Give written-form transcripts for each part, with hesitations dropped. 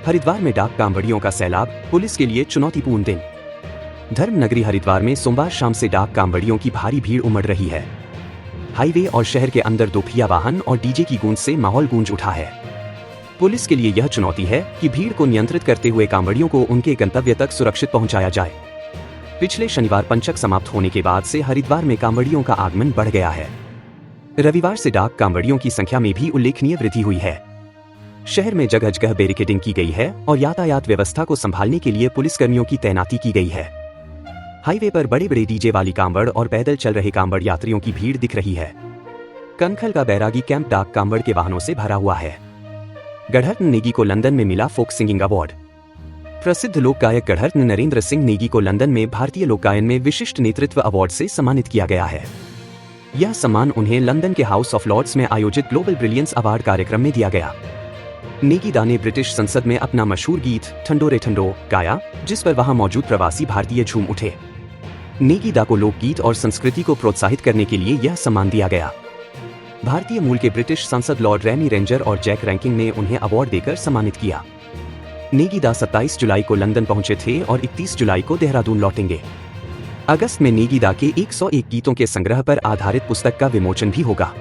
हरिद्वार में डाक कांवड़ियों का सैलाब, पुलिस के लिए चुनौतीपूर्ण दिन। धर्म नगरी हरिद्वार में सोमवार शाम से डाक कांवड़ियों की भारी भीड़ उमड़ रही है। हाईवे और शहर के अंदर दोपहिया वाहन और डीजे की गूंज से माहौल गूंज उठा है। पुलिस के लिए यह चुनौती है कि भीड़ को नियंत्रित करते हुए कांवड़ियों को उनके गंतव्य तक सुरक्षित पहुंचाया जाए। पिछले शनिवार पंचक समाप्त होने के बाद से हरिद्वार में कांवड़ियों का आगमन बढ़ गया है। रविवार से डाक कांवड़ियों की संख्या में भी उल्लेखनीय वृद्धि हुई है। शहर में जगह जगह बैरिकेडिंग की गई है और यातायात व्यवस्था को संभालने के लिए पुलिसकर्मियों की तैनाती की गई है। हाईवे पर बड़े बड़े डीजे वाली कांवड़ और पैदल चल रहे कांवड़ यात्रियों की भीड़ दिख रही है। कनखल का बैरागी कैंप डाक कांवड़ के वाहनों से भरा हुआ है। गढ़रत्न नेगी को लंदन में मिला फोक सिंगिंग अवार्ड। प्रसिद्ध लोक गायक गढ़रत्न नरेंद्र सिंह नेगी को लंदन में भारतीय लोक गायन में विशिष्ट नेतृत्व अवार्ड से सम्मानित किया गया है। यह सम्मान उन्हें लंदन के हाउस ऑफ लॉर्ड्स में आयोजित ग्लोबल ब्रिलियंस अवार्ड कार्यक्रम में दिया गया। नेगी दा ने ब्रिटिश संसद में अपना मशहूर गीत ठंडो रे ठंडो गाया, जिस पर वहां मौजूद प्रवासी भारतीय झूम उठे। नेगी दा को लोकगीत और संस्कृति को प्रोत्साहित करने के लिए यह सम्मान दिया गया। भारतीय मूल के ब्रिटिश सांसद लॉर्ड रेमी रेंजर और जैक रैंकिंग ने उन्हें अवार्ड देकर सम्मानित किया। नेगी दा 27 जुलाई को लंदन पहुंचे थे और 31 जुलाई को देहरादून लौटेंगे। अगस्त में नेगी दा के 101 गीतों के संग्रह पर आधारित पुस्तक का विमोचन भी होगा।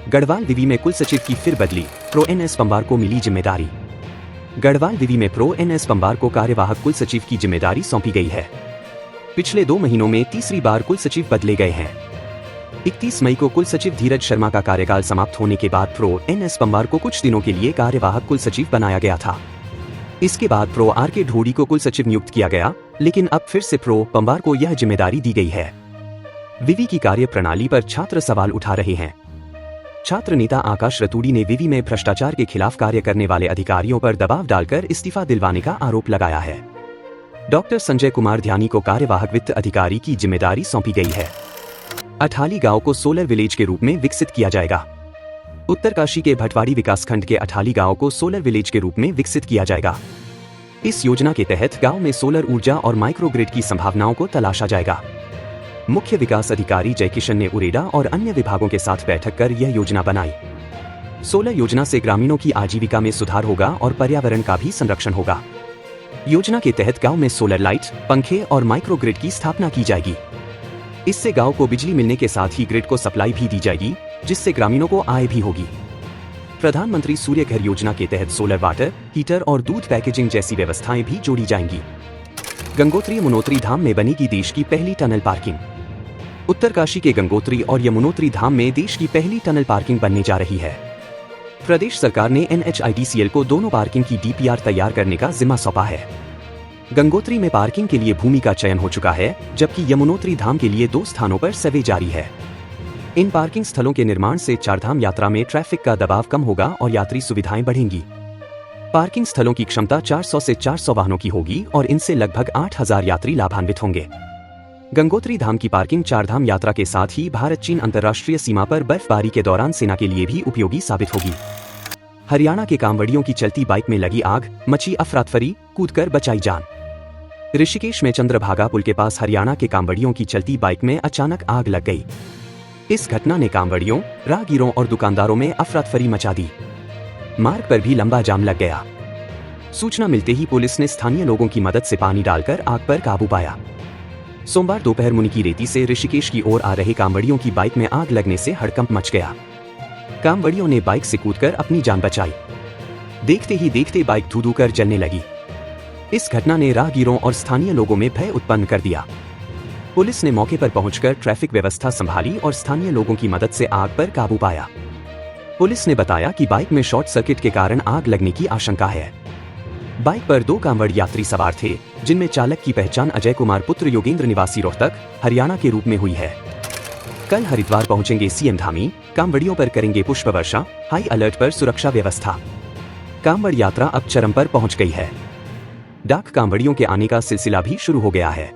गढ़वाल विवि में कुल सचिव की फिर बदली, प्रो एनएस पंबार को मिली जिम्मेदारी। गढ़वाल विवि में प्रो एनएस पंबार को कार्यवाहक कुल सचिव की जिम्मेदारी सौंपी गई है। पिछले 2 महीनों में तीसरी बार कुल सचिव बदले गए हैं। 31 मई को कुल सचिव धीरज शर्मा का कार्यकाल समाप्त होने के बाद प्रो एनएस पंबार को कुछ दिनों के लिए कार्यवाहक कुल सचिव बनाया गया था। इसके बाद प्रो आर के ढोड़ी को कुल सचिव नियुक्त किया गया, लेकिन अब फिर से प्रो पंबार को यह जिम्मेदारी दी गई है। विवि की कार्य प्रणाली पर छात्र सवाल उठा रहे हैं। छात्र नेता आकाश रतूड़ी ने विवि में भ्रष्टाचार के खिलाफ कार्य करने वाले अधिकारियों पर दबाव डालकर इस्तीफा दिलवाने का आरोप लगाया है। डॉक्टर संजय कुमार ध्यानी को कार्यवाहक वित्त अधिकारी की जिम्मेदारी सौंपी गई है। अठाली गांव को सोलर विलेज के रूप में विकसित किया जाएगा। उत्तरकाशी के भटवाड़ी विकासखंड के अठाली गांव को सोलर विलेज के रूप में विकसित किया जाएगा। इस योजना के तहत गांव में सोलर ऊर्जा और माइक्रोग्रिड की संभावनाओं को तलाशा जाएगा। मुख्य विकास अधिकारी जयकिशन ने उरेडा और अन्य विभागों के साथ बैठक कर यह योजना बनाई। सोलर योजना से ग्रामीणों की आजीविका में सुधार होगा और पर्यावरण का भी संरक्षण होगा। योजना के तहत गांव में सोलर लाइट, पंखे और माइक्रोग्रिड की स्थापना की जाएगी। इससे गांव को बिजली मिलने के साथ ही ग्रिड को सप्लाई भी दी जाएगी, जिससे ग्रामीणों को आय भी होगी। प्रधानमंत्री सूर्य घर योजना के तहत सोलर वाटर हीटर और दूध पैकेजिंग जैसी व्यवस्थाएं भी जोड़ी जाएंगी। गंगोत्री यमुनोत्री धाम में बनेगी देश की पहली टनल पार्किंग। उत्तरकाशी के गंगोत्री और यमुनोत्री धाम में देश की पहली टनल पार्किंग बनने जा रही है। प्रदेश सरकार ने NHIDCL को दोनों पार्किंग की DPR तैयार करने का जिम्मा सौंपा है। गंगोत्री में पार्किंग के लिए भूमि का चयन हो चुका है, जबकि यमुनोत्री धाम के लिए 2 स्थानों पर सर्वे जारी है। इन पार्किंग स्थलों के निर्माण से चारधाम यात्रा में ट्रैफिक का दबाव कम होगा और यात्री सुविधाएं बढ़ेंगी। पार्किंग स्थलों की क्षमता 400 से 400 वाहनों की होगी और इनसे लगभग 8000 यात्री लाभान्वित होंगे। गंगोत्री धाम की पार्किंग चारधाम यात्रा के साथ ही भारत चीन अंतर्राष्ट्रीय सीमा पर बर्फबारी के दौरान सेना के लिए भी उपयोगी साबित होगी। हरियाणा के कांवड़ियों की चलती बाइक में लगी आग, मची अफरातफरी, कूदकर बचाई जान। ऋषिकेश में चंद्रभागा पुल के पास हरियाणा के कांवड़ियों की चलती बाइक में अचानक आग लग गई। इस घटना ने कांवड़ियों, राहगीरों और दुकानदारों में अफरातफरी मचा दी। मार्ग पर भी लंबा जाम लग गया। सूचना मिलते ही पुलिस ने स्थानीय लोगों की मदद से पानी डालकर आग पर काबू पाया। सोमवार दोपहर मुनि की रेती से ऋषिकेश की ओर आ रहे कांवड़ियों की बाइक में आग लगने से हड़कंप मच गया। कांवड़ियों ने बाइक से कूदकर अपनी जान बचाई। देखते ही देखते बाइक धू-धू कर जलने लगी। इस घटना ने राहगीरों और स्थानीय लोगों में भय उत्पन्न कर दिया। पुलिस ने मौके पर पहुंचकर ट्रैफिक व्यवस्था संभाली और स्थानीय लोगों की मदद से आग पर काबू पाया। पुलिस ने बताया कि बाइक में शॉर्ट सर्किट के कारण आग लगने की आशंका है। बाइक पर 2 कांवड़ यात्री सवार थे, जिनमें चालक की पहचान अजय कुमार पुत्र योगेंद्र निवासी रोहतक, हरियाणा के रूप में हुई है। कल हरिद्वार पहुंचेंगे सीएम धामी, कांवड़ियों पर करेंगे पुष्प वर्षा, हाई अलर्ट पर सुरक्षा व्यवस्था। कांवड़ यात्रा अब चरम पर पहुंच गई है। डाक कांवड़ियों के आने का सिलसिला भी शुरू हो गया है।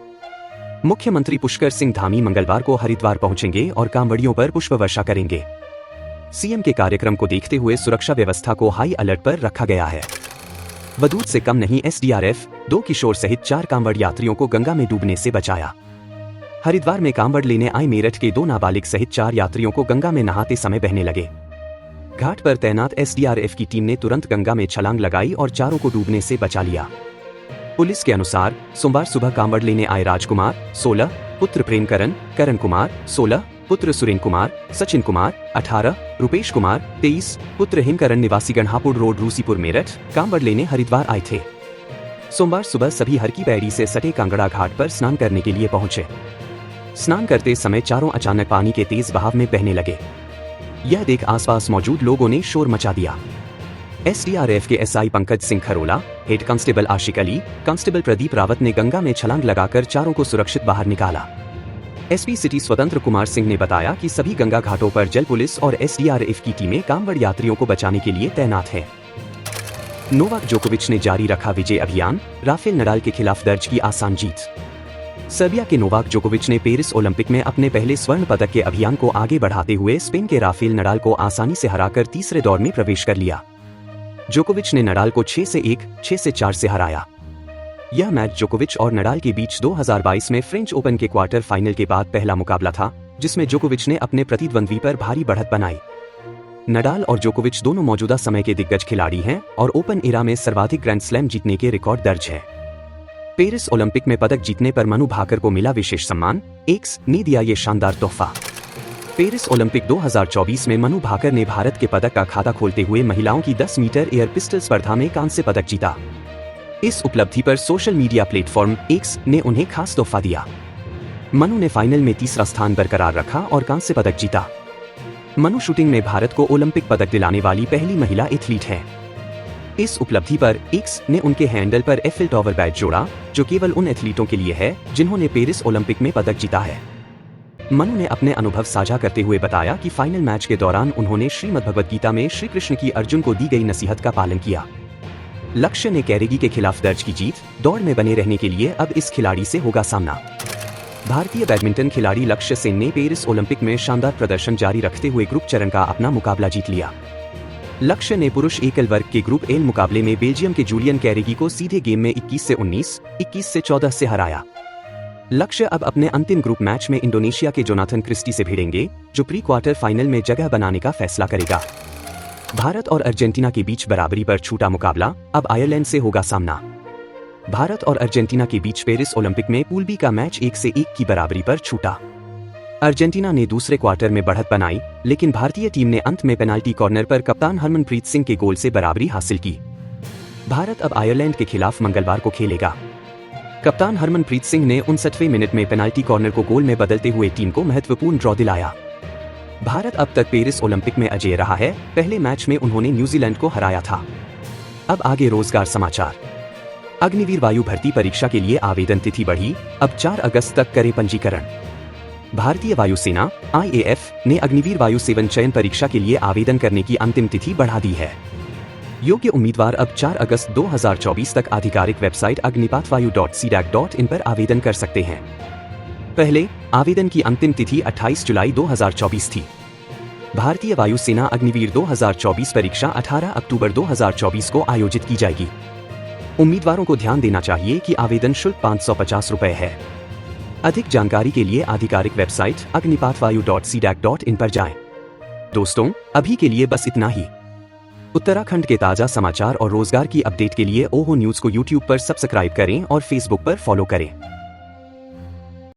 मुख्यमंत्री पुष्कर सिंह धामी मंगलवार को हरिद्वार पहुंचेंगे और कांवड़ियों पर पुष्प वर्षा करेंगे। सीएम के कार्यक्रम को देखते हुए सुरक्षा व्यवस्था को हाई अलर्ट पर रखा गया है। वदूद से कम नहीं SDRF, 2 किशोर सहित 4 कांवड़ यात्रियों को गंगा में डूबने से बचाया। हरिद्वार में कांवड़ लेने आए मेरठ के 2 नाबालिग सहित 4 यात्रियों को गंगा में नहाते समय बहने लगे। घाट पर तैनात एसडीआरएफ की टीम ने तुरंत गंगा में छलांग लगाई और चारों को डूबने से बचा लिया। पुलिस के अनुसार सोमवार सुबह कांवड़ लेने आए राजकुमार 16, पुत्र प्रेमकरण करण कुमार 16, पुत्र सुरेन कुमार सचिन कुमार 18, रुपेश कुमार 23, पुत्र हिमकरण निवासी गढ़ापुर रोड रूसीपुर मेरठ कांवड़ लेने हरिद्वार आए थे। सोमवार सुबह सभी हर की पैड़ी से सटे कांगड़ा घाट पर स्नान करने के लिए पहुंचे। स्नान करते समय चारों अचानक पानी के तेज बहाव में बहने लगे। यह देख आसपास मौजूद लोगों ने शोर मचा दिया। एसडीआरएफ के SI Pankaj Singh Kharola, head constable Ashiq Ali, constable Pradeep Rawat ने गंगा में छलांग लगाकर चारों को सुरक्षित बाहर निकाला। एसपी सिटी स्वतंत्र कुमार सिंह ने बताया कि सभी गंगा घाटों पर जल पुलिस और एसडीआरएफ की टीमें कांवड़ यात्रियों को बचाने के लिए तैनात है। नोवाक जोकोविच ने जारी रखा विजय अभियान, राफेल नडाल के खिलाफ दर्ज की आसान जीत। सर्बिया के नोवाक जोकोविच ने पेरिस ओलंपिक में अपने पहले स्वर्ण पदक के अभियान को आगे बढ़ाते हुए स्पेन के राफेल नडाल को आसानी से हराकर तीसरे दौर में प्रवेश कर लिया। जोकोविच ने नडाल को 6-1, 6-4 से हराया। यह मैच जोकोविच और नडाल के बीच 2022 में फ्रेंच ओपन के क्वार्टर फाइनल के बाद पहला मुकाबला था, जिसमें जोकोविच ने अपने प्रतिद्वंद्वी पर भारी बढ़त बनाई। नडाल और जोकोविच दोनों मौजूदा समय के दिग्गज खिलाड़ी हैं और ओपन एरा में सर्वाधिक ग्रैंड स्लैम जीतने के रिकॉर्ड दर्ज है। पेरिस ओलंपिक में पदक जीतने पर मनु भाकर को मिला विशेष सम्मान, एक्स ने दिया ये शानदार तोहफा। पेरिस ओलंपिक 2024 में मनु भाकर ने भारत के पदक का खाता खोलते हुए महिलाओं की 10 मीटर एयर पिस्टल स्पर्धा में कांस्य पदक जीता। इस उपलब्धि पर सोशल मीडिया प्लेटफॉर्म एक्स ने उन्हें खास तोहफा दिया। मनु ने फाइनल में तीसरा स्थान बरकरार रखा और कांस्य पदक जीता। मनु शूटिंग में भारत को ओलंपिक पदक दिलाने वाली पहली महिला एथलीट है। इस उपलब्धि पर एक्स ने उनके हैंडल पर एफिल टॉवर बैज जोड़ा, जो केवल उन एथलीटों के लिए है जिन्होंने पेरिस ओलंपिक में पदक जीता है। मनु ने अपने अनुभव साझा करते हुए बताया कि फाइनल मैच के दौरान उन्होंने श्रीमद् भगवद गीता में श्री कृष्ण की अर्जुन को दी गई नसीहत का पालन किया। लक्ष्य ने कैरेगी के खिलाफ दर्ज की जीत, दौड़ में बने रहने के लिए अब इस खिलाड़ी से होगा सामना। भारतीय बैडमिंटन खिलाड़ी लक्ष्य सेन ने पेरिस ओलंपिक में शानदार प्रदर्शन जारी रखते हुए ग्रुप चरण का अपना मुकाबला जीत लिया। लक्ष्य ने पुरुष एकल वर्ग के ग्रुप एल मुकाबले में बेल्जियम के जूलियन कैरेगी को सीधे गेम में 21 से 19, 21 से 14 से हराया। लक्ष्य अब अपने अंतिम ग्रुप मैच में इंडोनेशिया के जोनाथन क्रिस्टी से भिड़ेंगे, जो प्री क्वार्टर फाइनल में जगह बनाने का फैसला करेगा। भारत और अर्जेंटीना के बीच बराबरी पर छूटा मुकाबला, अब आयरलैंड से होगा सामना। भारत और अर्जेंटीना के बीच पेरिस ओलंपिक में पूल बी का मैच 1-1 की बराबरी पर छूटा। अर्जेंटीना ने दूसरे क्वार्टर में बढ़त बनाई, लेकिन भारतीय टीम ने अंत में पेनाल्टी कॉर्नर पर कप्तान हरमनप्रीत सिंह के गोल से बराबरी हासिल की। भारत अब आयरलैंड के खिलाफ मंगलवार को खेलेगा। कप्तान हरमनप्रीत सिंह ने 59वें मिनट में पेनाल्टी कॉर्नर को गोल में बदलते हुए टीम को महत्वपूर्ण ड्रॉ दिलाया। भारत अब तक पेरिस ओलंपिक में अजेय रहा है, पहले मैच में उन्होंने न्यूजीलैंड को हराया था। अब आगे रोजगार समाचार। अग्निवीर वायु भर्ती परीक्षा के लिए आवेदन तिथि बढ़ी, अब 4 अगस्त तक करें पंजीकरण। भारतीय वायुसेना IAF ने अग्निवीर वायु सेवन चयन परीक्षा के लिए आवेदन करने की अंतिम तिथि बढ़ा दी है। योग्य उम्मीदवार अब 4 अगस्त 2024 तक आधिकारिक वेबसाइट agnipatvayu.cdac.in पर आवेदन कर सकते हैं। पहले आवेदन की अंतिम तिथि 28 जुलाई 2024 थी। भारतीय वायुसेना अग्निवीर 2024 परीक्षा 18 अक्टूबर 2024 को आयोजित की जाएगी। उम्मीदवारों को ध्यान देना चाहिए कि आवेदन शुल्क 550 रुपए है। अधिक जानकारी के लिए आधिकारिक वेबसाइट agnipatvayu.cdac.in पर जाएं। दोस्तों, अभी के लिए बस इतना ही। उत्तराखंड के ताजा समाचार और रोजगार की अपडेट के लिए ओहो न्यूज को यूट्यूब पर सब्सक्राइब करें और फेसबुक पर फॉलो करें।